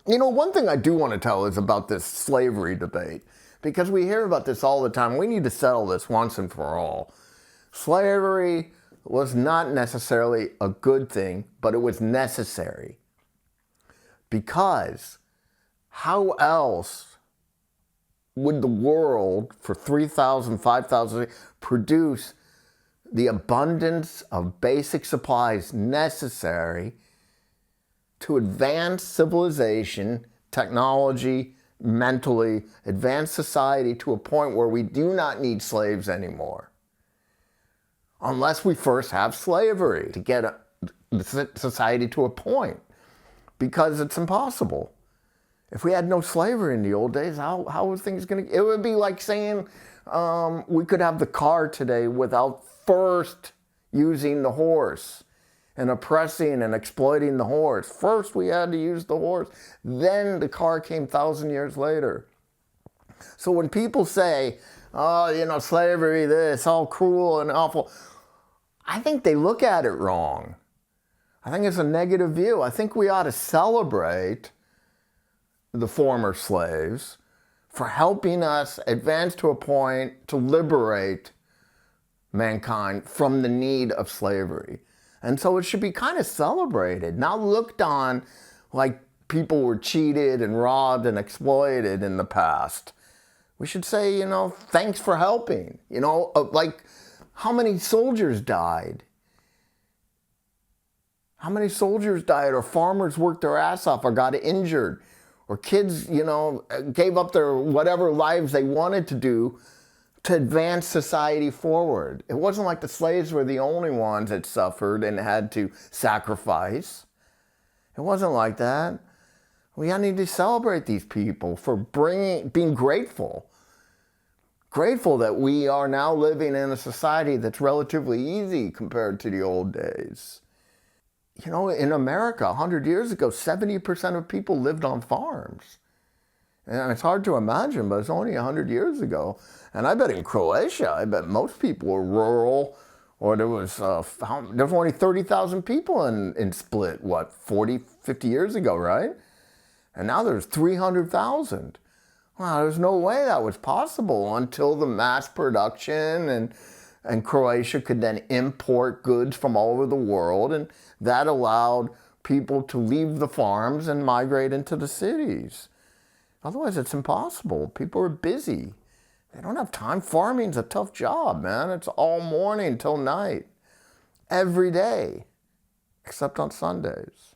You know, one thing I do want to tell is about this slavery debate, because we hear about this all the time. We need to settle this once and for all. Slavery was not necessarily a good thing, but it was necessary. Because how else would the world for 3,000, 5,000 produce the abundance of basic supplies necessary to advance civilization, technology, mentally, advance society to a point where we do not need slaves anymore? Unless we first have slavery to get the society to a point, because it's impossible. If we had no slavery in the old days, how are things going to... It would be like saying we could have the car today without first using the horse and oppressing and exploiting the horse. First we had to use the horse, then the car came 1,000 years later. So when people say, oh, you know, slavery, this, all cruel and awful, I think they look at it wrong. I think it's a negative view. I think we ought to celebrate the former slaves for helping us advance to a point to liberate mankind from the need of slavery. And so it should be kind of celebrated, not looked on like people were cheated and robbed and exploited in the past. We should say, you know, thanks for helping. You know, like how many soldiers died? How many soldiers died, or farmers worked their ass off or got injured, or kids, you know, gave up their whatever lives they wanted to do to advance society forward. It wasn't like the slaves were the only ones that suffered and had to sacrifice. It wasn't like that. We need to celebrate these people for being grateful. Grateful that we are now living in a society that's relatively easy compared to the old days. You know, in America, 100 years ago, 70% of people lived on farms. And it's hard to imagine, but it's only 100 years ago. And I bet in Croatia, I bet most people were rural, or there was only 30,000 people in Split, 40, 50 years ago, right? And now there's 300,000. Well, there's no way that was possible until the mass production and Croatia could then import goods from all over the world, and that allowed people to leave the farms and migrate into the cities. Otherwise, it's impossible. People are busy. They don't have time. Farming's a tough job, man. It's all morning till night, every day, except on Sundays.